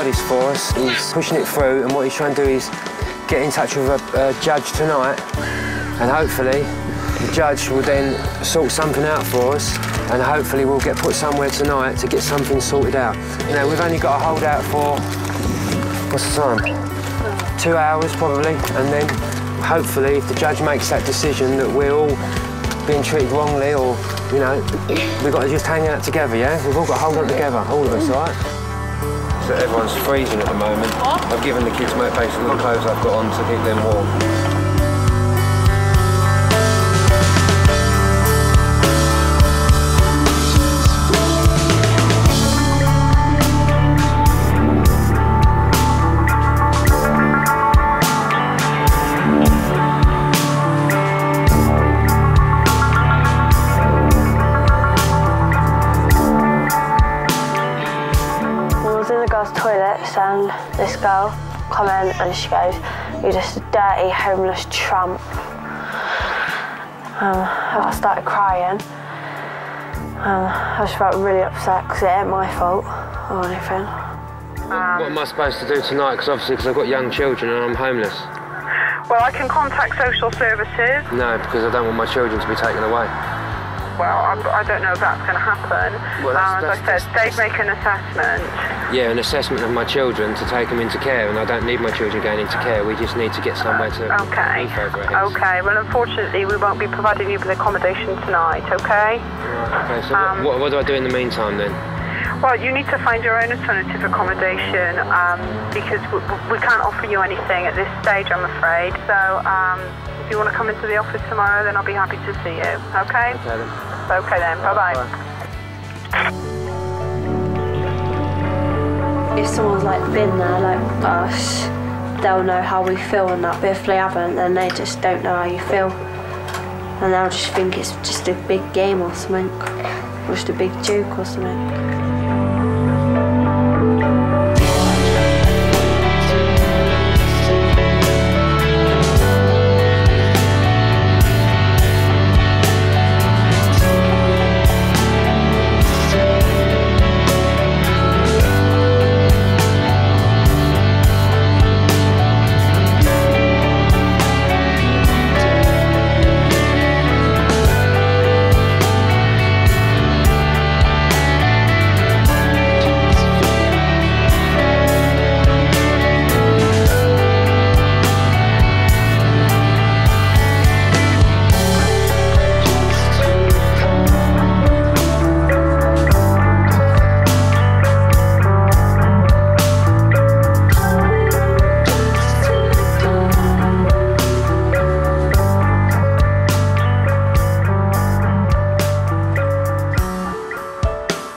hardest for us. He's pushing it through, and what he's trying to do is get in touch with a judge tonight, and hopefully the judge will then sort something out for us, and hopefully we'll get put somewhere tonight to get something sorted out. You know, we've only got to hold out for, what's the time? 2 hours probably, and then hopefully if the judge makes that decision that we're all being treated wrongly, or, you know, we've got to just hang out together, yeah? We've all got to hold on together, all of us, all right? So everyone's freezing at the moment. I've given the kids basically the clothes I've got on to keep them warm. Toilets, and this girl come in and she goes, "You're just a dirty homeless tramp." I started crying. I just felt really upset because it ain't my fault or anything. What am I supposed to do tonight? Because I've got young children and I'm homeless. Well, I can contact social services. No, because I don't want my children to be taken away. Well, I don't know if that's going to happen. Well, as I said, they'd make an assessment. Yeah, an assessment of my children to take them into care, and I don't need my children going into care. We just need to get somewhere to move over our heads. Okay, well, unfortunately, we won't be providing you with accommodation tonight, okay? Right, okay, so what do I do in the meantime then? Well, you need to find your own alternative accommodation because we can't offer you anything at this stage, I'm afraid. So if you want to come into the office tomorrow, then I'll be happy to see you, okay? Okay then. Okay then, bye-bye. If someone's like been there like us, they'll know how we feel and that, but if they haven't, then they just don't know how you feel. And they'll just think it's just a big game or something, or just a big joke or something.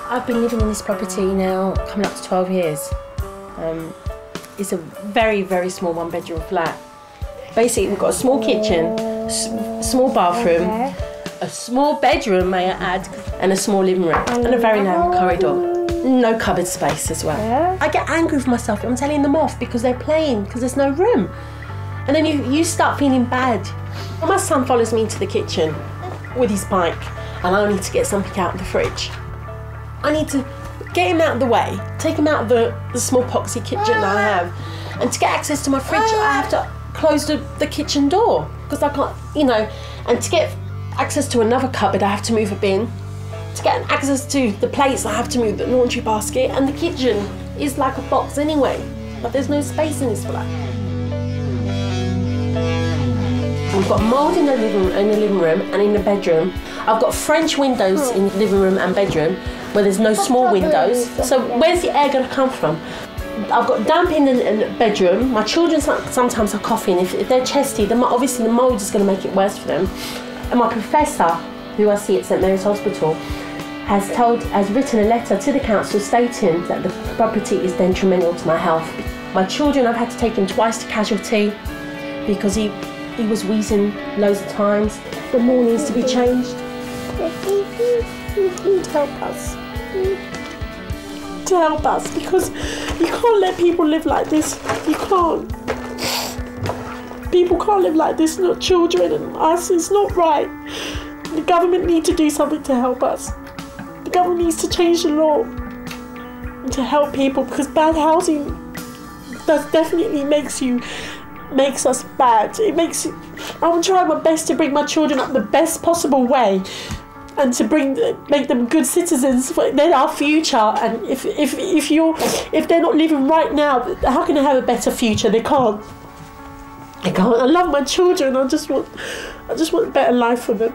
I've been living in this property now coming up to 12 years. It's a very, very small one-bedroom flat. Basically, we've got a small kitchen, small bathroom, a small bedroom, may I add, and a small living room, and a very narrow corridor. No cupboard space as well. I get angry with myself. I'm telling them off because they're playing, because there's no room. And then you start feeling bad. My son follows me into the kitchen with his bike, and I need to get something out of the fridge. I need to get him out of the way, take him out of the small poxy kitchen that I have, and to get access to my fridge, I have to close the kitchen door, because I can't, you know, and to get access to another cupboard, I have to move a bin. To get access to the plates, I have to move the laundry basket, and the kitchen is like a box anyway, but there's no space in this flat. We've got mould in the living room and in the bedroom. I've got French windows in the living room and bedroom where there's no small windows. So where's the air going to come from? I've got damp in the bedroom. My children sometimes are coughing. If they're chesty, then obviously the mould is going to make it worse for them. And my professor, who I see at St Mary's Hospital, has written a letter to the council stating that the property is detrimental to my health. My children, I've had to take him twice to casualty because he was wheezing loads of times. The wall needs to be changed. Please help us. To help us, because you can't let people live like this. You can't. People can't live like this, not children and us. It's not right. The government needs to do something to help us. The government needs to change the law. to help people, because bad housing does definitely makes us bad. I'm trying my best to bring my children up the best possible way, and to make them good citizens. They're our future, and if they're not living right now, how can they have a better future? They can't. I love my children. I just want a better life for them.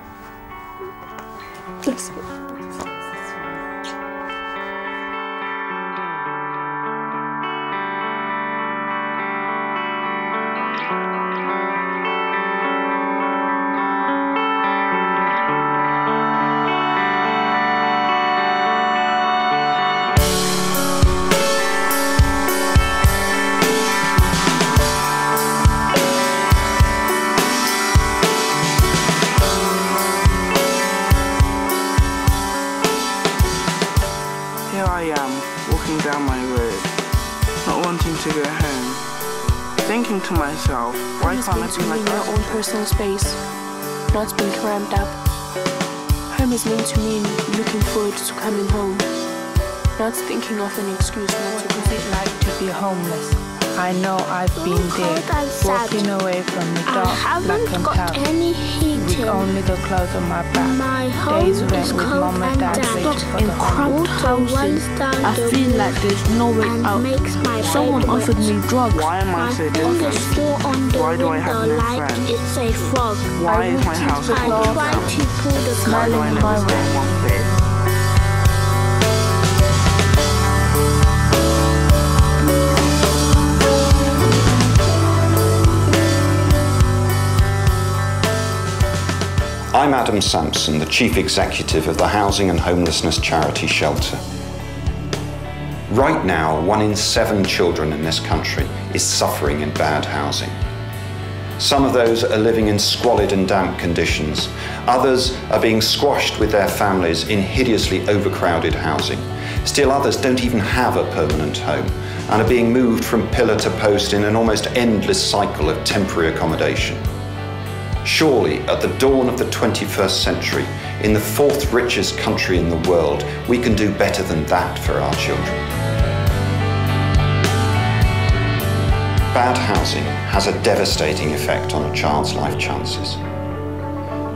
Down my road, not wanting to go home, thinking to myself, why can't I be like my own personal space, not being crammed up. Home is meant to mean looking forward to coming home, not thinking of an excuse not to go. What is it like to be homeless? I know I've been there, walking away from the dark, blackened house, with only the clothes on my back. Days went with mom and dad waiting for the cramped houses. I feel like there's no way out. Someone offered me drugs. Why am I so different? Why do I have no friends? Why is my house closed down? Why do I never stay in one place? I'm Adam Sampson, the Chief Executive of the Housing and Homelessness Charity Shelter. Right now, 1 in 7 children in this country is suffering in bad housing. Some of those are living in squalid and damp conditions. Others are being squashed with their families in hideously overcrowded housing. Still others don't even have a permanent home and are being moved from pillar to post in an almost endless cycle of temporary accommodation. Surely, at the dawn of the 21st century, in the 4th richest country in the world, we can do better than that for our children. Bad housing has a devastating effect on a child's life chances.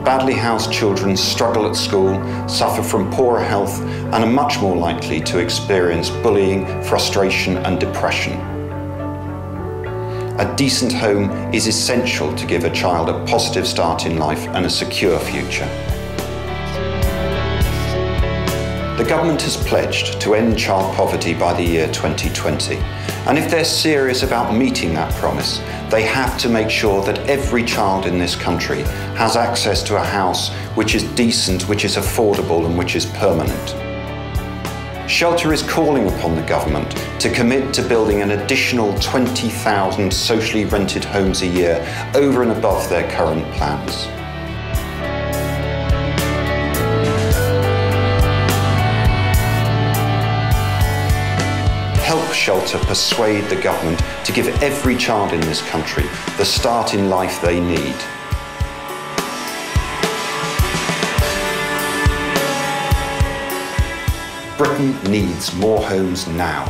Badly housed children struggle at school, suffer from poorer health, and are much more likely to experience bullying, frustration, and depression. A decent home is essential to give a child a positive start in life and a secure future. The government has pledged to end child poverty by the year 2020. And if they're serious about meeting that promise, they have to make sure that every child in this country has access to a house which is decent, which is affordable, and which is permanent. Shelter is calling upon the government to commit to building an additional 20,000 socially rented homes a year over and above their current plans. Help Shelter persuade the government to give every child in this country the start in life they need. Britain needs more homes now.